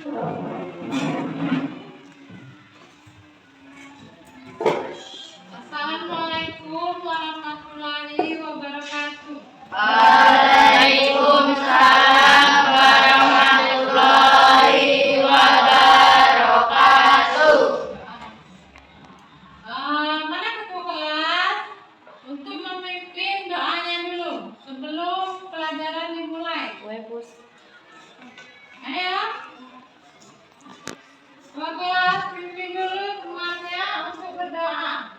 Assalamualaikum warahmatullahi wabarakatuh. Waalaikumsalam warahmatullahi wabarakatuh. Mana ketua kelas untuk memimpin doanya dulu sebelum pelajaran dimulai. Ayo, ketua kelas pimpin dulu semuanya untuk berdoa.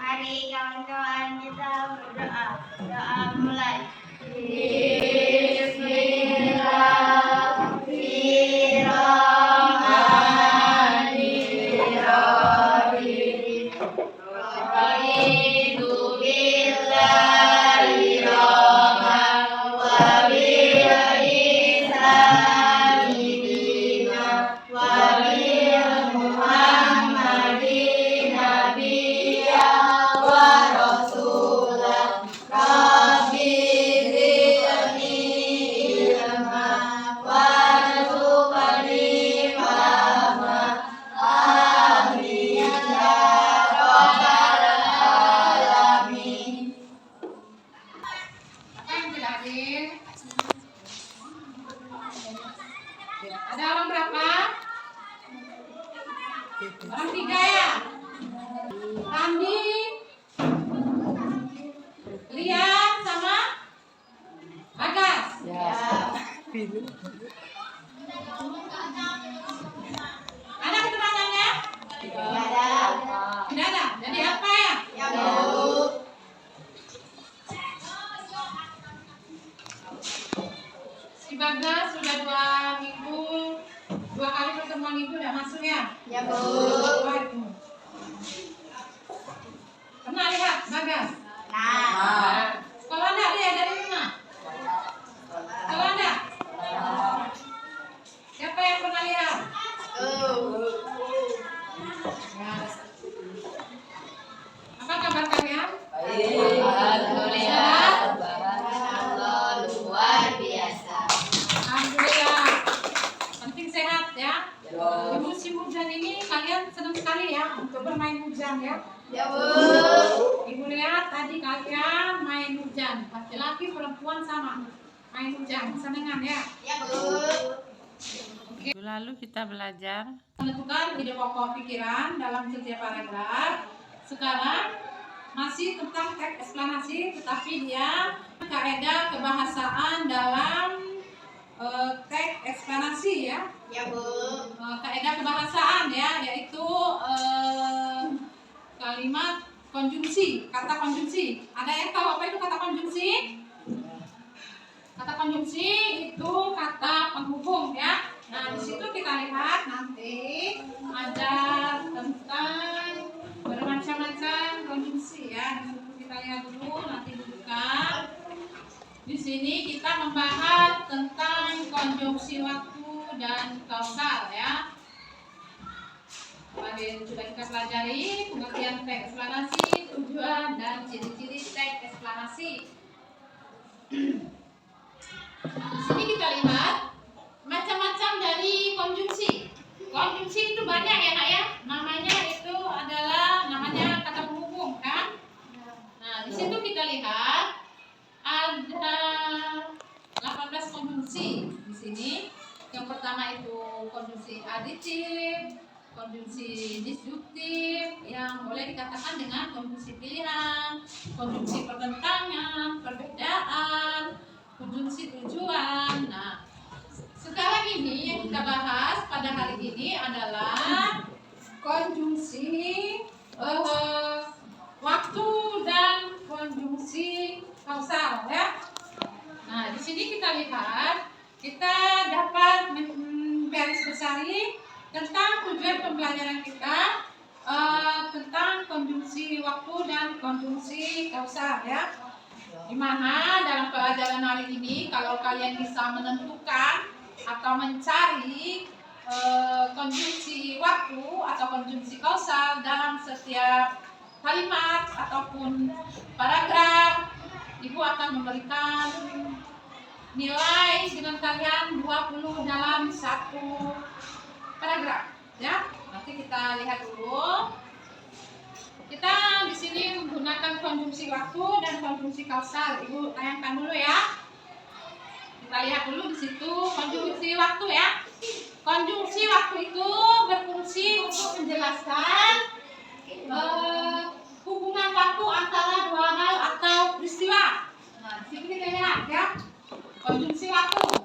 Mari kawan-kawan kita berdoa. Doa mulai. Bismillahirrahmanirrahim. Raditu billahi rabban wa bil islami dinan wa bil muhammadin nabiyyan wa rasulan. Rabbi zidni ilma warzuqni fahma. Amin ya rabbal alamin. Apa yang tidak hadir? Ada orang berapa? Orang 3 ya? Randi, Lian sama Bagas. Ada keterangannya? Tidak ada. Jadi apa ya? Si Bagas sudah 2 minggu, 2 kali pertemuan ibu udah masuk ya? Waduh. Pernah lihat Bagas? Sekolah enggak dia dari mana? Sekolah enggak? Siapa yang pernah lihat? Ya. Apa kabar kalian? Alhamdulillah. Luar biasa. Alhamdulillah. Penting sehat ya. Di musim hujan ini kalian senang sekali ya untuk bermain hujan ya. Ibu lihat tadi kalian main hujan. Laki-laki perempuan sama. Main hujan, senengan ya. Oke. Lalu kita belajar menentukan ide pokok pikiran dalam setiap paragraf. Sekarang masih tentang teks eksplanasi, tetapi dia kaidah kebahasaan dalam teks eksplanasi ya. Kaidah kebahasaan ya, yaitu kalimat konjungsi, kata konjungsi. Ada yang tahu apa itu kata konjungsi? Kata konjungsi itu kata penghubung ya. Nah, di situ kita lihat nanti ada tentang bermacam-macam konjungsi ya. Di situ kita lihat dulu, nanti dibuka. Di sini kita membahas tentang konjungsi waktu dan kausal ya. Kemarin sudah kita pelajari pengertian teks eksplanasi, tujuan dan ciri-ciri teks eksplanasi. Di sini kita lihat macam-macam dari konjungsi. Konjungsi itu banyak ya nak ya. Namanya itu adalah namanya kata penghubung kan. Nah di situ kita lihat ada 18 konjungsi di sini. Yang pertama itu konjungsi aditif, konjungsi disjuktif yang boleh dikatakan dengan konjungsi pilihan, konjungsi pertentangan, perbedaan, konjungsi tujuan. Nah, sekarang ini yang kita bahas pada hari ini adalah konjungsi waktu dan konjungsi kausal ya. Nah, di sini kita lihat kita dapat garis besari tentang tujuan pembelajaran kita tentang konjungsi waktu dan konjungsi kausal ya. Dimana dalam pelajaran hari ini kalau kalian bisa menentukan atau mencari konjungsi waktu atau konjungsi kausal dalam setiap kalimat ataupun paragraf, Ibu akan memberikan nilai dengan kalian 20 dalam satu paragraf ya. Nanti kita lihat dulu. Kita di sini menggunakan konjungsi waktu dan konjungsi kausal. Ibu tayangkan dulu ya. Kita lihat dulu di situ konjungsi waktu ya. Konjungsi waktu itu berfungsi untuk menjelaskan hubungan waktu antara dua hal atau peristiwa. Nah, di sini kita lihat ya. Konjungsi waktu.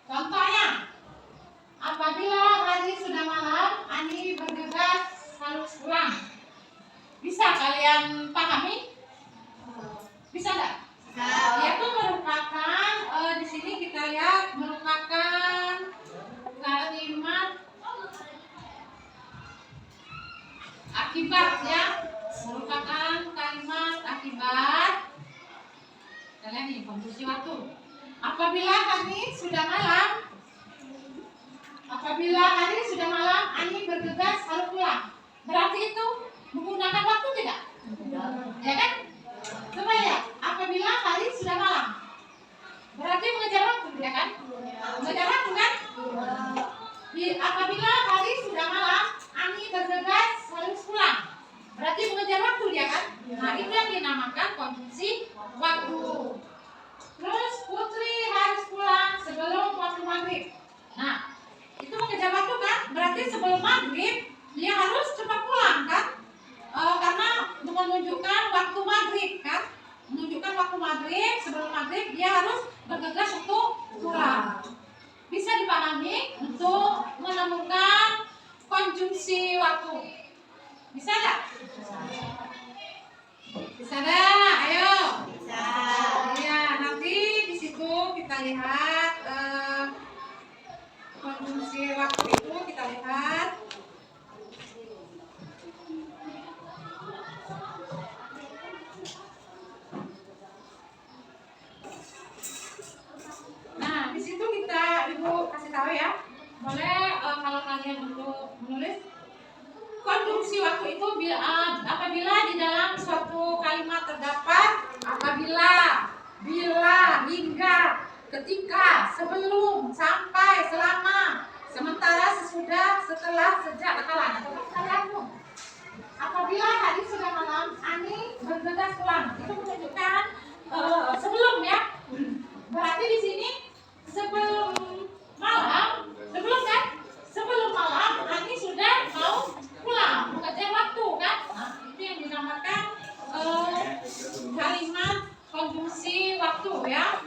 Contohnya, apabila hari sudah malam, Ani bergegas harus pulang. Bisa kalian pahami? Bisa enggak? Yaitu merupakan di sini kita lihat merupakan kalimat akibat ya, merupakan kalimat akibat. Kalian nih konjungsi waktu. Apabila hari sudah malam, Ani bergegas harus pulang. Berarti itu menggunakan waktu tidak? Ya kan? Coba ya, apabila hari sudah malam, berarti mengejar waktu, ya kan? Mengejar waktu kan? Apabila hari sudah malam, Ani bergegas harus pulang. Berarti mengejar waktu, ya kan? Nah, itu yang dinamakan konjungsi waktu. Terus Putri harus pulang sebelum waktu maghrib. Nah, itu mengejar waktu kan? Berarti sebelum maghrib dia harus cepat pulang kan? Karena menunjukkan waktu maghrib kan? Menunjukkan waktu maghrib, sebelum maghrib dia harus bergegas untuk pulang. Bisa dipahami untuk menemukan konjungsi waktu. Bisa nggak? Bisa nggak? Ayo. Bisa. Ya, nanti di situ kita lihat konjungsi waktu itu kita lihat. Nah, di situ kita Ibu kasih tahu ya. Boleh kalau kalian untuk menulis konjungsi waktu itu apabila di dalam suatu kalimat terdapat apabila, bila, hingga, ketika, sebelum, sampai, selama, sementara, sesudah, setelah, sejak, bakalan. Apabila hari sudah malam, Ani bergegas pulang. Itu menunjukkan sebelum ya. Berarti di sini sebelum malam, sebelum kan? Sebelum malam, Ani sudah mau pulang, mengejar waktu kan? Nah, itu yang dinamakan kalimat konjungsi waktu ya.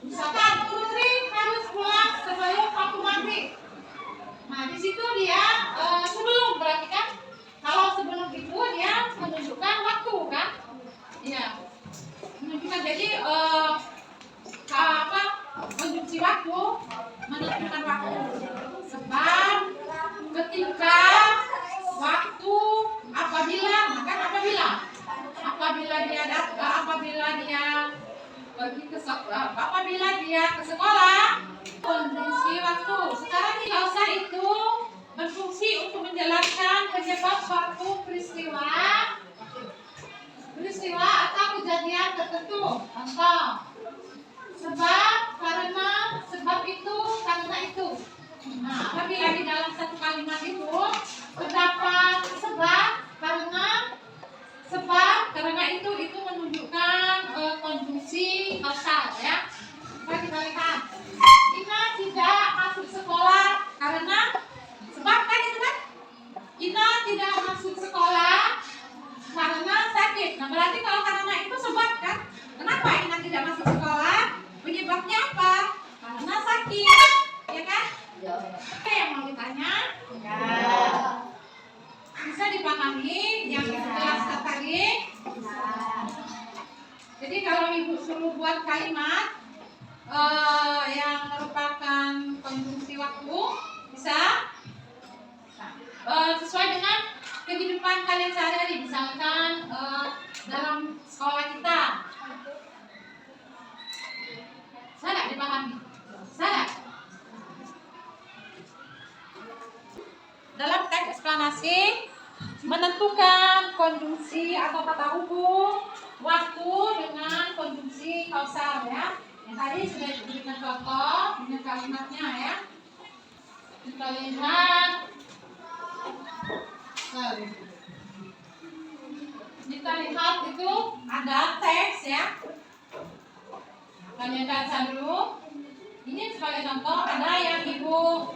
Misalkan Putri harus pulang sebelum waktu maghrib. Nah, di situ dia sebelum berarti kan? Kalau sebelum itu dia menunjukkan waktu kan? Iya. Menunjukkan jadi konjungsi waktu menentukan waktu. Sebab, ketika, waktu, apabila, maka apabila dia pergi ke sekolah, apabila dia ke sekolah, konjungsi waktu. Sekarang kausal itu berfungsi untuk menjelaskan penyebab suatu peristiwa atau kejadian tertentu. Contoh, sebab, karena, sebab itu, karena itu. Nah, apabila di dalam satu kalimat itu terdapat karena itu menunjukkan konjungsi kausal ya. Coba kita lihat. Ina tidak masuk sekolah karena sebab kan itu kan? Ina tidak masuk sekolah karena sakit. Nah, berarti kalau karena itu sebab kan? Kenapa Ina tidak masuk sekolah? Penyebabnya apa? Karena sakit, ya kan? Oke, yang mau ditanya? Ya. Bisa dipahami yang dijelaskan tadi? Jadi kalau Ibu suruh buat kalimat yang merupakan konjungsi waktu, bisa sesuai dengan kehidupan kalian sehari-hari. Misalkan dalam sekolah kita. Salah dipahami? Salah? Dalam teks eksplanasi menentukan konjungsi atau kata hubung waktu dengan konjungsi kausal ya. Yang tadi sudah diberikan contoh dengan kalimatnya ya. Kita lihat. Kita lihat itu ada teks ya. Kalian baca dulu. Ini sebagai contoh ada yang ibu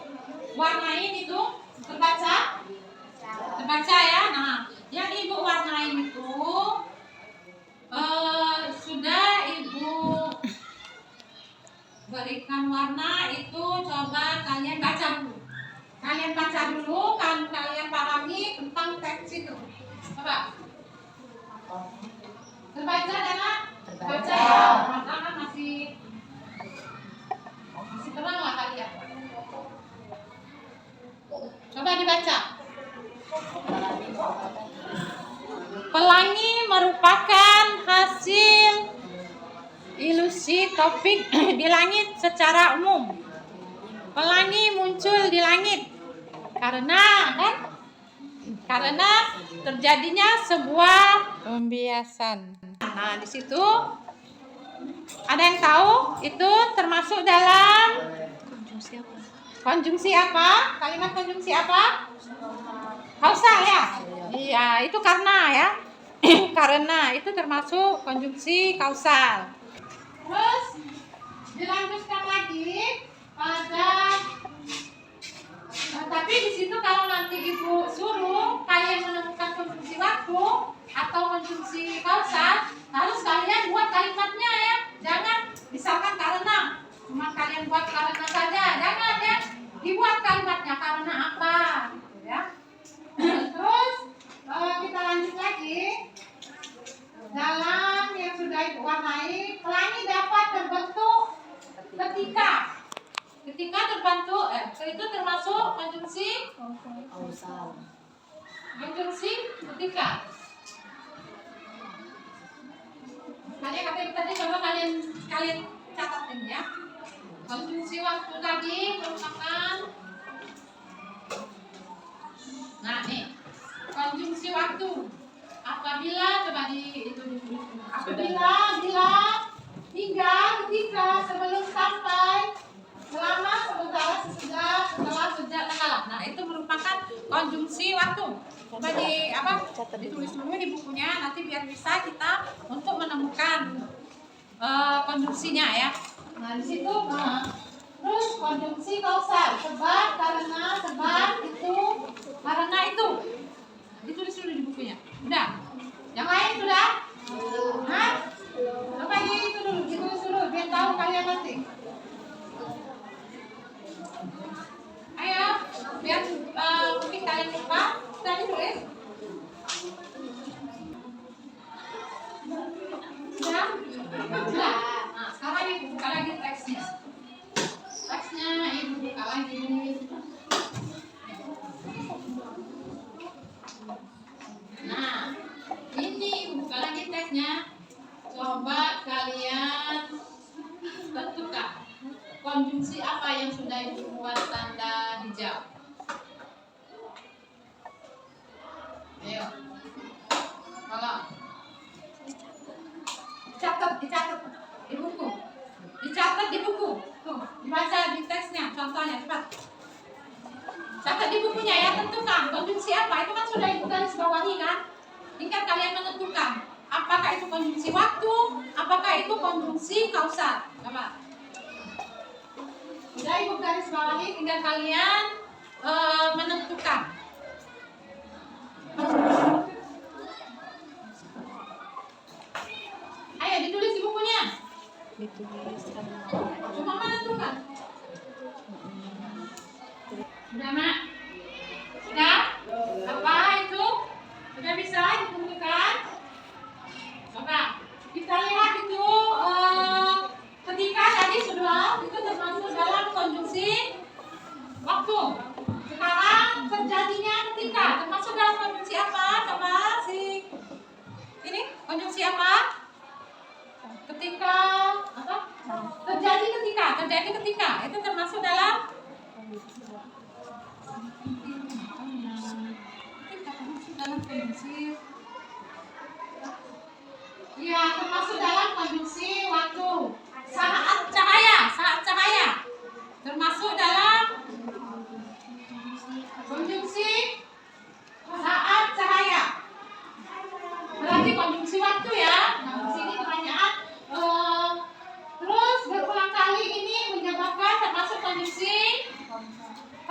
warnain itu terbaca, terbaca ya. Nah, yang ibu warnain itu sudah ibu berikan warna itu. Coba kalian baca dulu. Kalian baca dulu kan kalian pahami tentang teks itu. Coba. Terbaca Dana? Terbaca ya. Karena masih terang lah kalian. Coba dibaca. Pelangi merupakan hasil ilusi topik di langit secara umum. Pelangi muncul di langit karena terjadinya sebuah pembiasan. Nah, di situ ada yang tahu itu termasuk dalam konjungsi apa? Kalimat konjungsi apa? Kausal ya? Iya, itu karena ya. Karena itu termasuk konjungsi kausal. Terus dilanjutkan lagi pada tapi di situ kalau nanti ibu suruh kalian menemukan konjungsi waktu atau konjungsi kausal, harus kalian buat kalimatnya ya. Jangan misalkan karena cuma kalian buat karena saja, jangan ya. Dibuat kalimatnya karena apa, gitu ya. Terus kita lanjut lagi dalam yang sudah ibu warnai. Pelangi dapat terbentuk ketika terbentuk itu termasuk konjungsi Kausal. konjungsi ketika. Kalian tadi coba kalian catatin ya. Konjungsi waktu tadi merupakan, nah nih konjungsi waktu apabila coba bila hingga ketika sebelum sampai selama sementara sesudah setelah sejak kalah. Nah itu merupakan konjungsi waktu. Coba ditulis dulu di bukunya nanti biar bisa kita untuk menemukan konjungsinya ya. Nah di situ terus konjungsi kausal sebab karena itu ditulis dulu di bukunya. Udah, yang lain sudah? Hah? Coba itu dulu ditulis dulu biar tahu kalian nanti. Ayo, biar mungkin kalian lupa, sudah ditulis? Sudah? Sudah. Nah, sekarang ibu buka lagi teksnya. Teksnya ibu buka lagi. Nah, ini ibu buka lagi teksnya. Coba kalian tentukan konjungsi apa yang sudah ibu buat tanda hijau. Ayo. Kalau dicatat di buku. Dicatat di buku. Tuh, dibaca di teksnya, contohnya cepat. Catat di bukunya ya, tentukan konjungsi apa. Itu kan sudah ibu garis bawahi kan? Tinggal kalian menentukan apakah itu konjungsi waktu, apakah itu konjungsi kausal. Coba. Sudah ibu garis bawahi, tinggal kalian menentukan. Ayo ditulis di bukunya. Cuma menentukan. Sudah Mak? Sudah? Apa itu? Sudah bisa ditentukan? Coba kita lihat itu ketika tadi sudah itu termasuk dalam konjungsi waktu. Sekarang terjadinya ketika termasuk dalam konjungsi apa? Coba ini konjungsi apa? Ketika apa? Terjadi ketika itu termasuk dalam konjungsi. Ya, termasuk dalam konjungsi waktu. Saat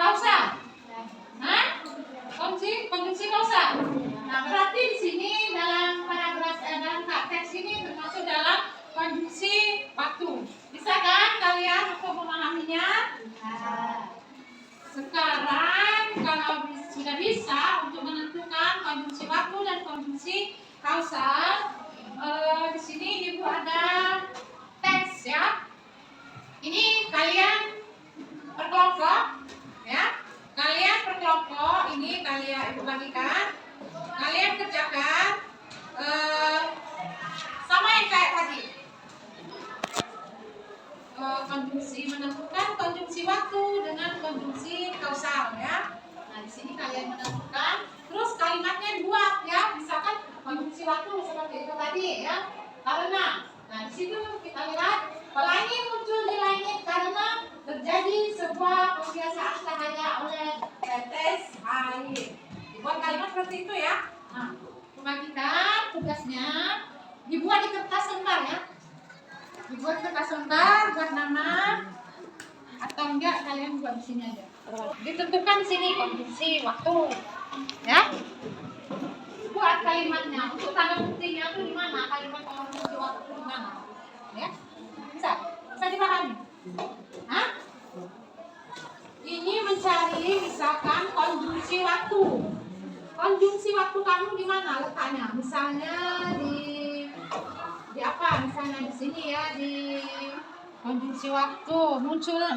kausal. Hah? Konjungsi kausal. Nah, berarti di sini dalam paragraf dalam teks ini termasuk dalam konjungsi waktu. Bisa kan kalian untuk memahaminya? Sekarang kalau sudah bisa untuk menentukan konjungsi waktu dan konjungsi kausal, di sini ibu ada teks ya. Ini kalian berkelompok ya. Kalian berkelompok, ini kalian ibu bagikan. Kalian kerjakan sama yang kayak tadi. Konjungsi menentukan konjungsi waktu dengan konjungsi kausal ya. Nah, di sini kalian menentukan, terus kalimatnya dibuat ya. Misalkan konjungsi waktu seperti itu tadi ya. Karena, nah di situ kita lihat pelangi muncul di langit karena terjadi sebuah pembiasaan cahaya oleh tetes air. Dibuat kalimat seperti itu ya. Nah, pembagikan tugasnya dibuat di kertas lembar ya. Dibuat kertas lembar, buat nama, atau enggak kalian buat di sini aja. Ditentukan di sini konjungsi waktu, ya. Buat kalimatnya. Untuk tanda buktinya itu di mana? Kalimat konjungsi waktu di mana? Ya, bisa dipahami. Hah? Ini mencari misalkan konjungsi waktu. Konjungsi waktu kamu di mana letaknya? Misalnya di apa? Misalnya di sini ya, di konjungsi waktu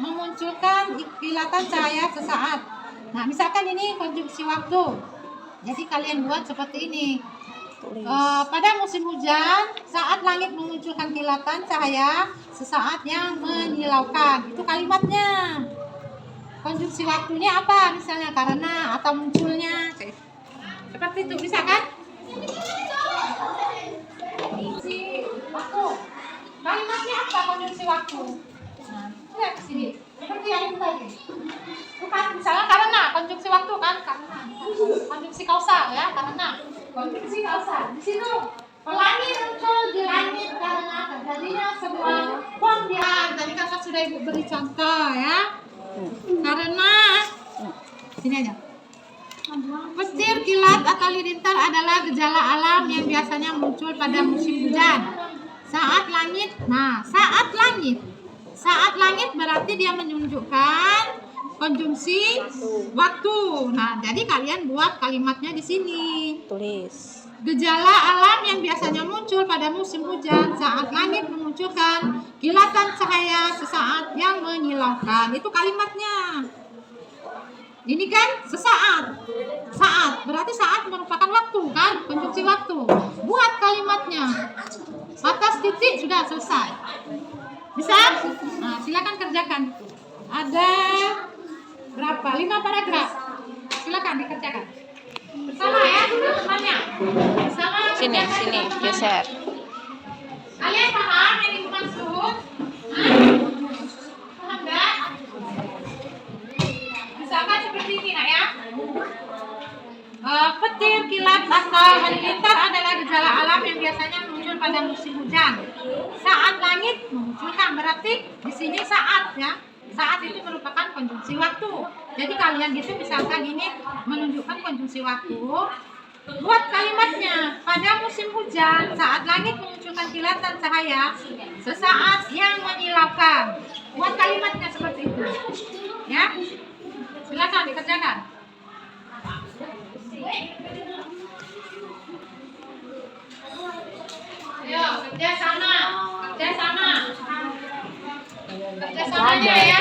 memunculkan kilatan cahaya sesaat. Nah, misalkan ini konjungsi waktu. Jadi kalian buat seperti ini. Pada musim hujan, saat langit memunculkan kilatan cahaya sesaat yang menyilaukan. Itu kalimatnya. Konjungsi waktunya apa? Misalnya karena atau munculnya. Seperti itu, bisa kan? Konjungsi waktu. Kalimatnya apa konjungsi waktu? Nah, lihat di sini. Seperti yang itu tadi. Bukan, misalnya karena konjungsi waktu kan? Karena. Konjungsi kausal ya, karena. Konjungsi kausal. Di situ pelangi muncul di langit karena terjadinya sebuah pembiasaan. Tadi kakak sudah ibu beri contoh ya. Karena sini aja. Petir, kilat, atau lilintar adalah gejala alam yang biasanya muncul pada musim hujan. Saat langit berarti dia menunjukkan konjungsi waktu. Nah, jadi kalian buat kalimatnya di sini. Tulis. Gejala alam yang biasanya muncul pada musim hujan saat langit memunculkan kilatan cahaya sesaat yang menyilaukan. Itu kalimatnya. Ini kan sesaat. Saat berarti saat merupakan waktu kan? Konjungsi waktu. Buat kalimatnya. Atas titik sudah selesai. Bisa? Nah, silakan kerjakan. Ada berapa? 5 paragraf. Silakan dikerjakan. Bersama ya, teman-temannya. Bersama. Sini, geser. Kalian paham yang ibu maksud? Paham enggak? Misalkan seperti ini nak ya. Petir, kilat, atau halilintar adalah gejala alam yang biasanya muncul pada musim hujan. Saat langit memunculkan, berarti di sini saat ya. Saat itu merupakan konjungsi waktu. Jadi kalian gitu misalkan ini menunjukkan konjungsi waktu. Buat kalimatnya, pada musim hujan saat langit memunculkan kilatan cahaya sesaat yang menyilaukan. Buat kalimatnya seperti itu. Ya. Silakan dikerjakan. Ayo, kerjasama. Kerjasamanya ya.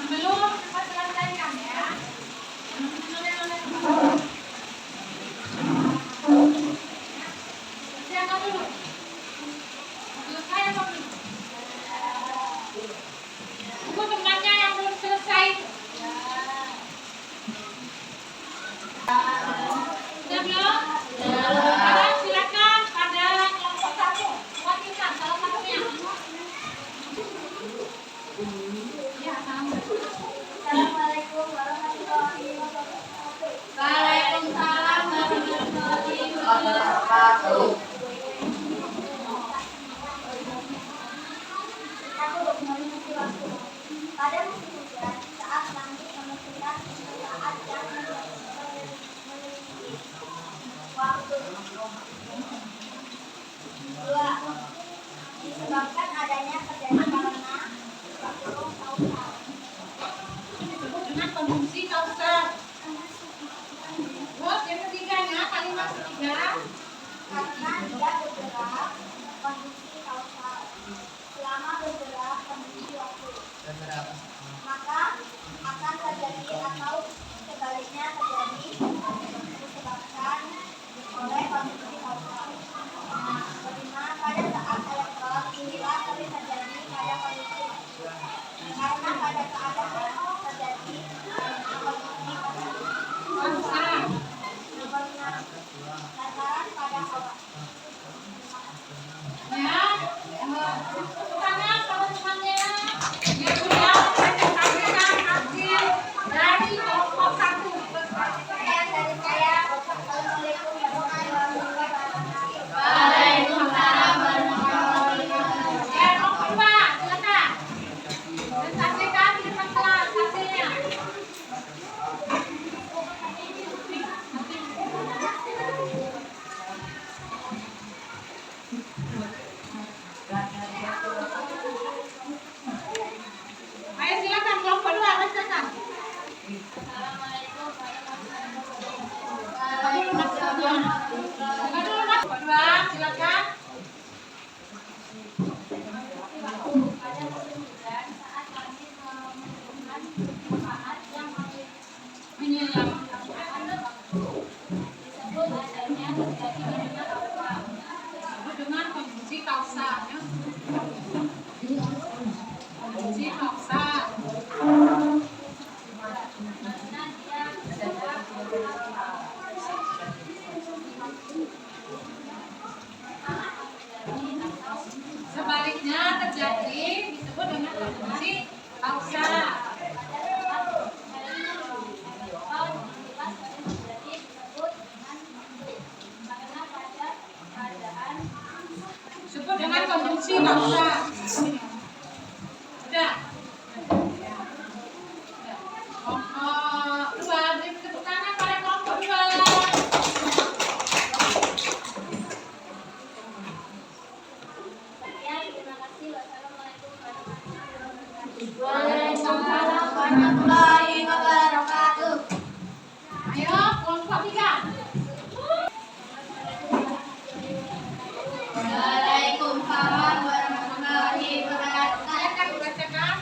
Belum, cepat selesaikan ya. Siapa dulu? Selesai apa belum? Tunggu temannya yang belum selesai. Sudah belum? Sekarang silakan pada kelompok satu. Wakilkan salah satunya. Ya, Assalamualaikum warahmatullahi wabarakatuh. Waalaikumsalam warahmatullahi wabarakatuh. Aku mengisi waktu. Pada musim hujan, saat langit menentukan saat yang memiliki waktu. 2. Disebabkan adanya terjadi karena faktor kausal. Disebut dengan konjungsi kausal. Terus yang ketiganya, kalimat ketiga. Karena dia bergerak kondisi kausal. Selama bergerak kondisi waktu, maka akan terjadi atau sebaliknya terjadi disebabkan oleh kondisi kausal. 5. Pada saat elektron inilah sering terjadi pada kondisi waktu. Karena pada keadaan terjadi kondisi Kausal. Nomor 6. Lantaran pada awal. Ya, tepuk tangan sama temannya. Ya sudah, presentasikan hasil dari kelompok satu. Sekian dari saya. Assalamualaikum warahmatullahi wabarakatuh. Waalaikumsalam warahmatullahi wabarakatuh. Ya, kelompok dua, silakan. Presentasikan di depan kelas hasilnya. Ayo silakan kelompok dua, bacakan. Buka dulu mas, buka dulu mas. Kelompok dua, silakan. Pada musim hujan, saat langit menentukan saat yang Menyilang. disebut adanya terjadi karena kausal. Disebut dengan konjungsi kausal. Ya. Konjungsi kausal. Karena dia bergerak kausal. Sebaliknya terjadi disebut dengan konjungsi kausal. Disebut dengan konjungsi kausal. Sudah. Kelompok dua, beri tepuk tangan pada kelompok dua. Sekian, terima kasih. Wassalamualaikum warahmatullahi wabarakatuh. Waalaikumsalam warahmatullahi wabarakatuh. Ayo, kelompok tiga. Waalaikumsalam warahmatullahi wabarakatuh. Silakan dibacakan.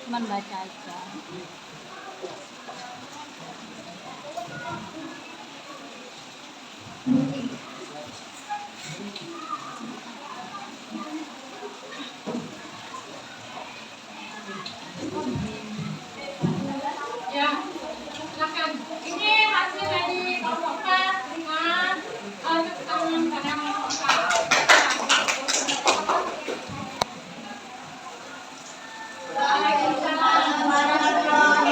Cuman baca aja. Ya, silakan. Ini hasil dari kelompok 4 dengan tepuk tangan pada kelompok 4. Waalaikumsalam warahmatullahi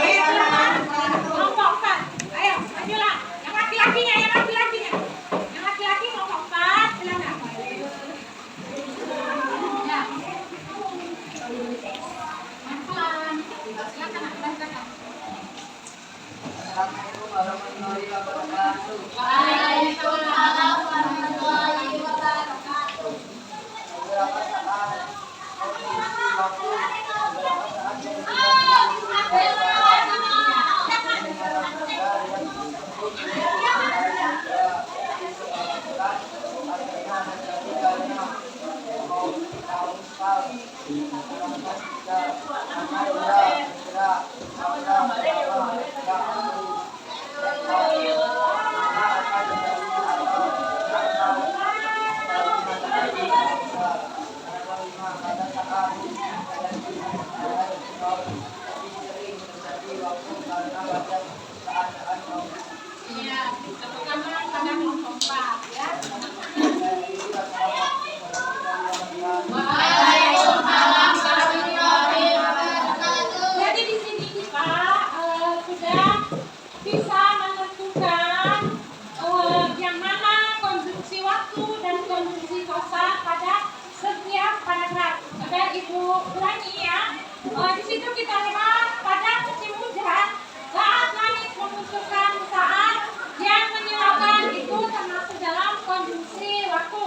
Ibu ulangi ya. Di situ kita lihat pada musim hujan saat langit membutuhkan saat yang menyilaukan itu termasuk dalam konjungsi waktu.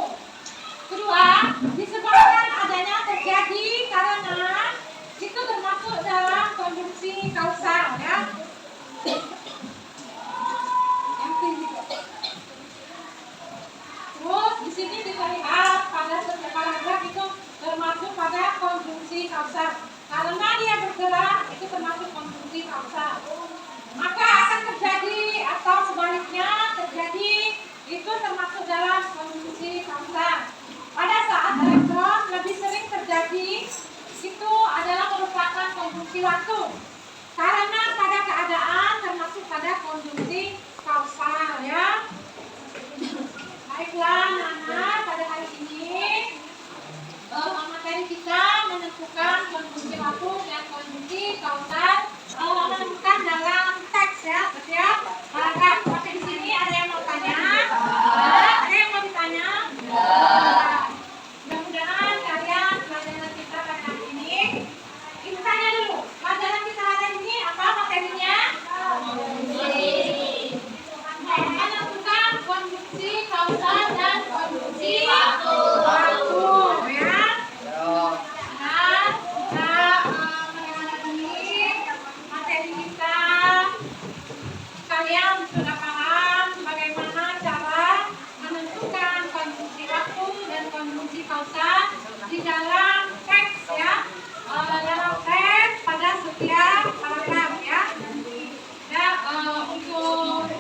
Kedua, disebabkan adanya terjadi karena itu termasuk dalam konjungsi kausal ya. Yang ketiga. Terus di sini kita lihat pada setiap paragraf itu termasuk pada konjungsi kausal. Karena dia bergerak itu termasuk konjungsi kausal. Maka akan terjadi atau sebaliknya terjadi itu termasuk dalam konjungsi kausal. Pada saat elektron lebih sering terjadi itu adalah merupakan konjungsi waktu. Karena pada keadaan termasuk pada konjungsi kausal ya. Baiklah anak-anak, pada hari ini materi kita menentukan konjungsi waktu dan konjungsi kausal menentukan dalam teks ya, setiap paragraf. Oke, di sini ada yang mau tanya? Ada yang mau ditanya? Mudah-mudahan kalian pelajaran kita pada hari ini. Kita tanya dulu, pelajaran kita hari ini apa materinya? Menentukan konjungsi kausal dan konjungsi waktu ya. Nah, materi kita kalian sudah paham bagaimana cara menentukan konjungsi waktu dan konjungsi kausal di dalam teks ya. Dalam teks pada setiap paragraf ya. Nah, untuk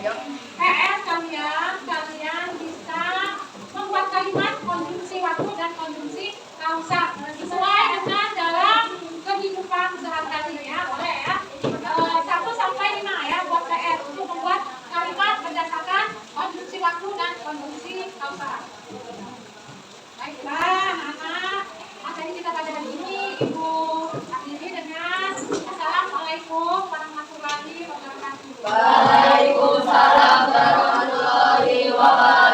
PR kalian bisa membuat kalimat konjungsi waktu dan konjungsi kausal sesuai dengan dalam kehidupan sehari-hari ya, boleh ya. 1 sampai 5 ya buat PR untuk membuat kalimat berdasarkan konjungsi waktu dan konjungsi kausal. Baiklah, anak-anak, materi kita pada hari ini Ibu akhiri dengan Assalamualaikum warahmatullahi wabarakatuh. Waalaikumsalam warahmatullahi wabarakatuh.